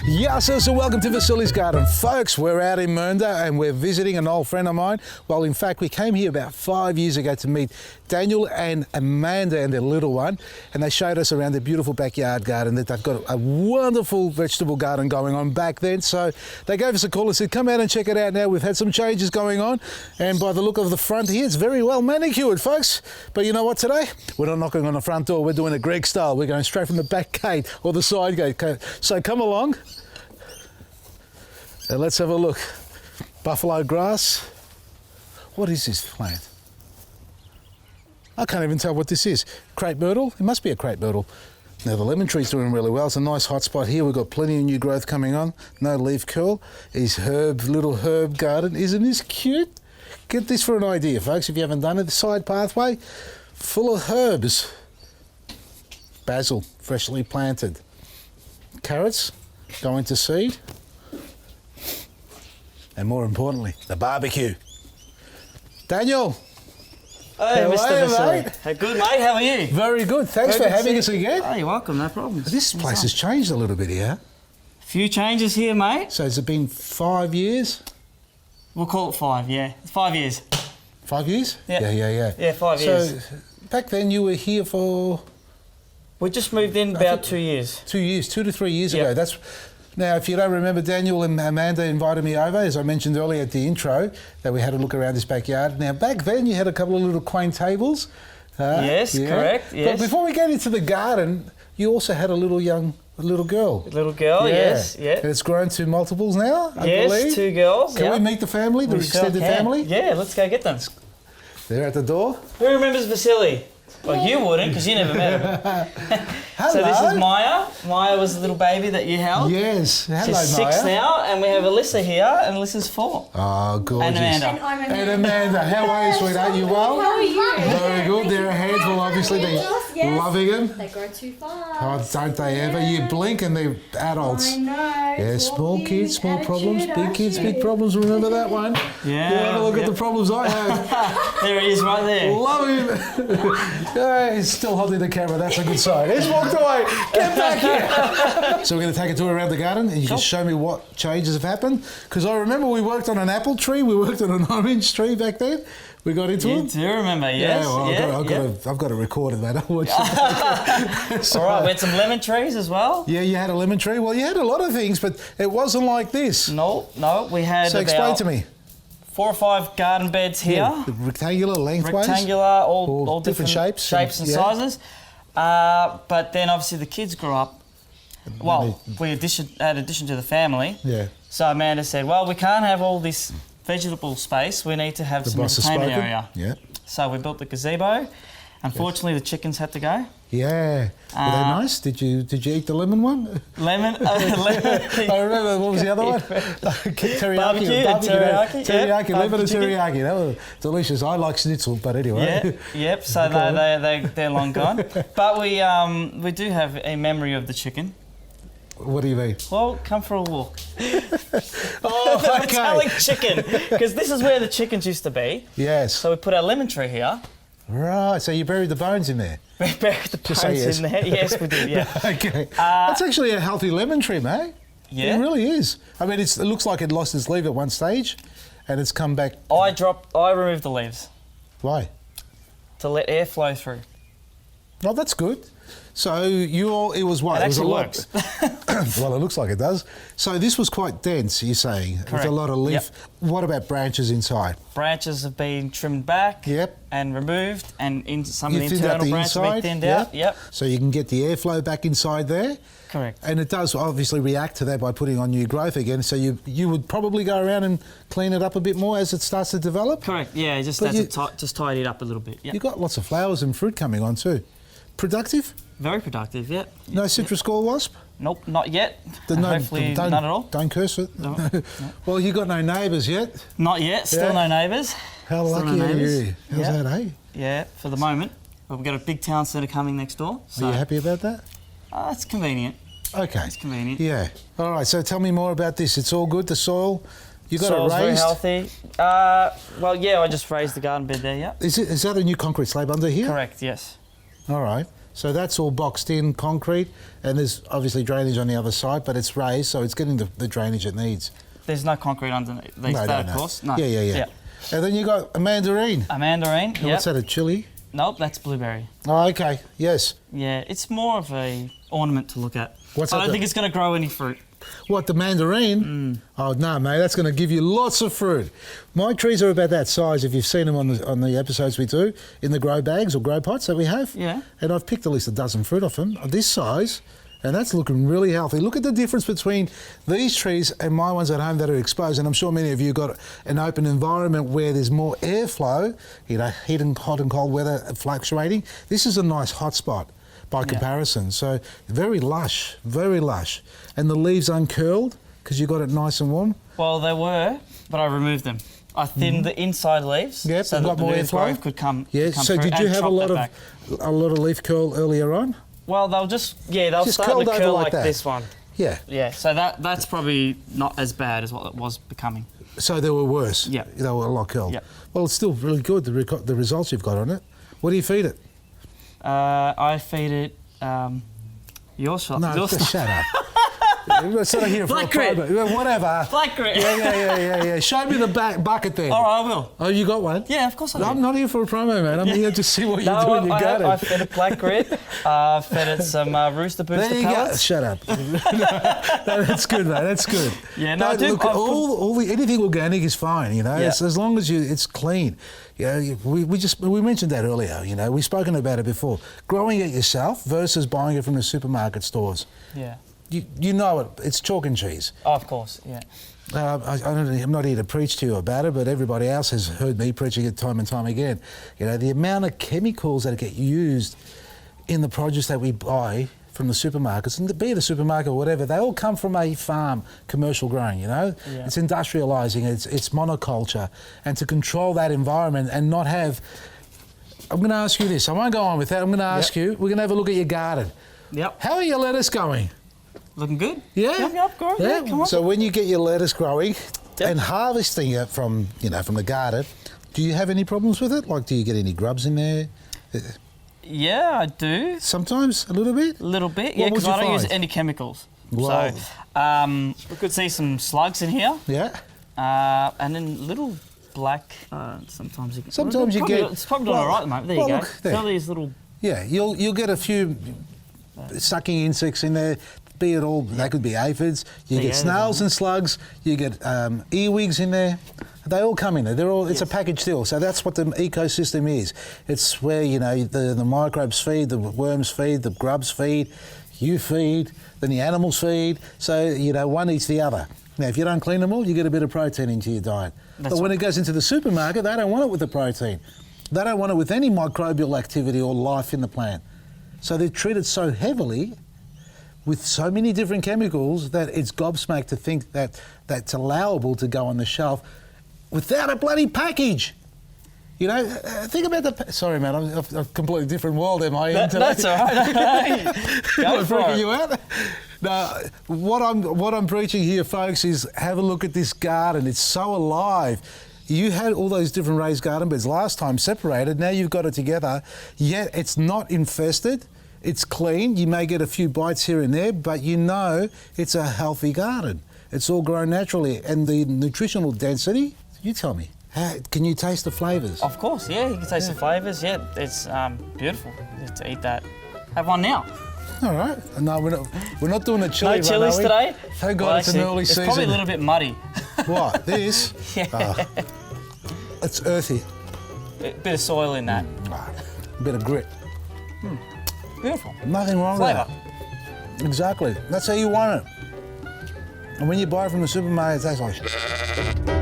Yes, so welcome to Vasily's Garden. Folks, we're out in Mernda and we're visiting an old friend of mine. Well, in fact, we came here about 5 years ago to meet Daniel and Amanda and their little one, and they showed us around their beautiful backyard garden that they've got a wonderful vegetable garden going on back then. So they gave us a call and said, come out and check it out now. We've had some changes going on, and by the look of the front here, it's very well manicured, folks. But you know what today? We're not knocking on the front door. We're doing it Greg style. We're going straight from the back gate or the side gate. So come along. And let's have a look. Buffalo grass. What is this plant? I can't even tell what this is. Crepe myrtle? It must be a crepe myrtle. Now the lemon tree's doing really well. It's a nice hot spot here. We've got plenty of new growth coming on. No leaf curl. His little herb garden. Isn't this cute? Get this for an idea, folks, if you haven't done it. The side pathway full of herbs. Basil, freshly planted. Carrots going to seed. And more importantly, the barbecue. Daniel. Hey, Mr. Vasily. Mate? Hey, good, mate. How are you? Very good. Thanks for having us again. Oh, you're welcome. No problem. This place has changed a little bit here. Few changes here, mate. So has it been 5 years? We'll call it 5, yeah. 5 years. 5 years? Yeah. Yeah. Yeah, 5 years. So back then you were here for... We just moved in about 2 years. 2 years, 2 to 3 years Yep. ago. Now, if you don't remember, Daniel and Amanda invited me over, as I mentioned earlier at the intro, that we had a look around this backyard. Now, back then you had a couple of little quaint tables. Yes, correct, yes. But before we get into the garden, you also had a little girl. Little girl, yes, yeah. And it's grown to multiples now, I Yes, believe. 2 girls. Can we meet the family, the extended family? Yeah, let's go get them. They're at the door. Who remembers Vasily? Well, you wouldn't, because you never met him. Hello. So this is Maya. Maya was the little baby that you held. Yes. Hello, She's Maya. 6 now, and we have Alyssa here, and Alyssa's 4. Oh, gorgeous. And Amanda. And I'm Amanda. And Amanda, how are you, sweetheart? You well? How are you? Very good. They're a handful, obviously. They're Yes. loving them. They grow too fast. Oh, don't they ever? You blink and they're adults. I know. Yeah, small kids, small attitude, problems. Big kids, big problems. Remember that one? Yeah. You have a look at the problems I have. There he is right there. Love him. Yeah, he's still holding the camera. That's a good sign. He's walked away. Get back here. So we're going to take a tour around the garden and you can show me what changes have happened. Because I remember we worked on an apple tree. We worked on an orange tree back then. We got into You it. do remember, yes. Yeah, well, I've got to record it, mate. I'll watch it. So, All right, we had some lemon trees as well. yeah, you had a lemon tree. Well, you had a lot of things, but it wasn't like this. No, we had So explain about to me. 4 or 5 garden beds here. Yeah, the rectangular, lengthways. Rectangular, all different shapes. and Yeah. sizes. But then obviously the kids grew up. Well, we had addition to the family. Yeah. So Amanda said, well, we can't have all this vegetable space. We need to have some boss has entertainment spoken. area. Yeah. So we built the gazebo. Unfortunately, the chickens had to go. Yeah. Were they nice? Did you eat the lemon one? Lemon. I remember, what was the other one? Teriyaki. Barbecue and teriyaki, Teriyaki, yep. lemon and Barbecue chicken. teriyaki. That was delicious. I like schnitzel, but anyway. Yep. So they're long gone. But we do have a memory of the chicken. What do you mean? Well, come for a walk. Oh, The okay. metallic chicken, because this is where the chickens used to be. Yes. So we put our lemon tree here. Right, so you buried the bones in there. We buried the Just say bones yes. in there. Yes, we did. Yeah. Okay. That's actually a healthy lemon tree, mate. Yeah. It really is. I mean, it looks like it lost its leaf at one stage and it's come back. I removed the leaves Why? to let air flow through. Oh, that's good. So it was what? It was a actually lot. works. Well, it looks like it does. So this was quite dense, you're saying, with a Correct. lot of leaf. Yep. What about branches inside? Branches have been trimmed back. Yep. And removed, and some You of the thinned out internal the branches have inside, been thinned out. Yep. So you can get the airflow back inside there. Correct. And it does obviously react to that by putting on new growth again. So you would probably go around and clean it up a bit more as it starts to develop. Correct. Yeah, just But that's just tidy it up a little bit. Yeah. You've got lots of flowers and fruit coming on too. Productive? Very productive. Yeah. No citrus gall wasp? Nope, not yet. No, Hopefully, don't, not at all. Don't curse it. No. Well, you got no neighbours yet. Not yet. Still Yeah. no neighbours. How Still lucky no are neighbours. you? How's Yeah. that, eh? Yeah, for the moment. But we've got a big town centre coming next door. So Are you happy about that? It's convenient. Okay. It's convenient. Yeah. All right. So tell me more about this. It's all good. The soil. You got Soil's it very raised. healthy. Well, yeah, I just raised the garden bed there. Yeah. Is that a new concrete slab under here? Correct. Yes. All right. So that's all boxed in concrete, and there's obviously drainage on the other side, but it's raised, so it's getting the drainage it needs. There's no concrete underneath that, of course. No. Yeah. And then you got a mandarin. A mandarin, yeah. What's that, a chili? Nope, that's blueberry. Oh, okay, yes. Yeah, it's more of a ornament to look at. What's I that don't think it's going to grow any fruit. What, the mandarin? Oh, no, mate, that's going to give you lots of fruit. My trees are about that size, if you've seen them on the episodes we do, in the grow bags or grow pots that we have. Yeah. And I've picked at least a dozen fruit off them, this size, and that's looking really healthy. Look at the difference between these trees and my ones at home that are exposed, and I'm sure many of you got an open environment where there's more airflow, you know, heat and hot and cold weather fluctuating. This is a nice hot spot by comparison. So very lush, and the leaves uncurled because you got it nice and warm. Well, they were, but I removed them. I thinned the inside leaves so that got the more new airflow. growth could come. Yeah. Could come So through did you and have a chop lot that of back. leaf curl earlier on? Well, they'll they'll Just start curled to over curl like like that. this one. Yeah. Yeah, so that's probably not as bad as what it was becoming. So they were worse. Yeah. They were a lot curled. Yeah. Well, it's still really good, the results you've got on it. What do you feed it? I feed it your stuff. No, your just stuff. shut up. We're sort of here for Black a grit. promo. Whatever. Black grit. Yeah. Show me the bucket there. All right, I will. Oh, you got one? Yeah, of course I do. I'm not here for a promo, man. I'm here to see what you're No, doing in your garden. I fed it black grit. I fed it some rooster booster There you pellets. go. Shut up. No, that's good, mate. That's good. Yeah, no, I do. Look, anything organic is fine. You know, Yeah. as long as it's clean. Yeah, we mentioned that earlier. You know, we've spoken about it before. Growing it yourself versus buying it from the supermarket stores. Yeah. You know it. It's chalk and cheese. Oh, of course, yeah. I'm not here to preach to you about it, but everybody else has heard me preaching it time and time again. You know, the amount of chemicals that get used in the produce that we buy from the supermarkets, and be it a supermarket or whatever, they all come from a farm, commercial growing, you know? Yeah. It's industrialising, it's monoculture. And to control that environment and not have... I'm going to ask you this. I won't go on with that. I'm going to ask you, we're going to have a look at your garden. Yep. How are your lettuce going? Looking good. Yeah? Yep, growing. Yeah, come on. So when you get your lettuce growing and harvesting it from the garden, do you have any problems with it? Like, do you get any grubs in there? Yeah, I do. Sometimes, a little bit? A little bit, What yeah, would because you I don't use find? any chemicals. Wow. So we could see some slugs in here, Yeah. and then little black. Sometimes you get. Sometimes you get- It's probably doing all right at the moment. There well, you go. look, there. Feel these little. Yeah, you'll get a few sucking insects in there. Be it all, they could be aphids. You Yeah, get yeah, snails and slugs. You get earwigs in there. They all come in there. They're all. It's a package deal. So that's what the ecosystem is. It's where the microbes feed, the worms feed, the grubs feed, you feed, then the animals feed. So one eats the other. Now, if you don't clean them all, you get a bit of protein into your diet. That's But when it goes into the supermarket, they don't want it with the protein. They don't want it with any microbial activity or life in the plant. So they're treated so heavily with so many different chemicals that it's gobsmacked to think that that's allowable to go on the shelf without a bloody package. Think about sorry, man, I'm a completely different world, am I? That's all right. Go for freaking it. you out? No, what I'm preaching here, folks, is have a look at this garden. It's so alive. You had all those different raised garden beds last time separated. Now you've got it together. Yet it's not infested. It's clean. You may get a few bites here and there, but it's a healthy garden. It's all grown naturally. And the nutritional density, you tell me, can you taste the flavours? Of course, yeah. You can taste the flavours. Yeah, it's beautiful to eat that. Have one now. All right. No, we're not doing a chili No chilies run, are we? today. Thank God Well, it's an actually, early season. It's probably a little bit muddy. What, this? Yeah. It's earthy. Bit of soil in that. A bit of grit. Beautiful. Nothing wrong Flavour. with that. Exactly. That's how you want it. And when you buy it from the supermarket, it tastes like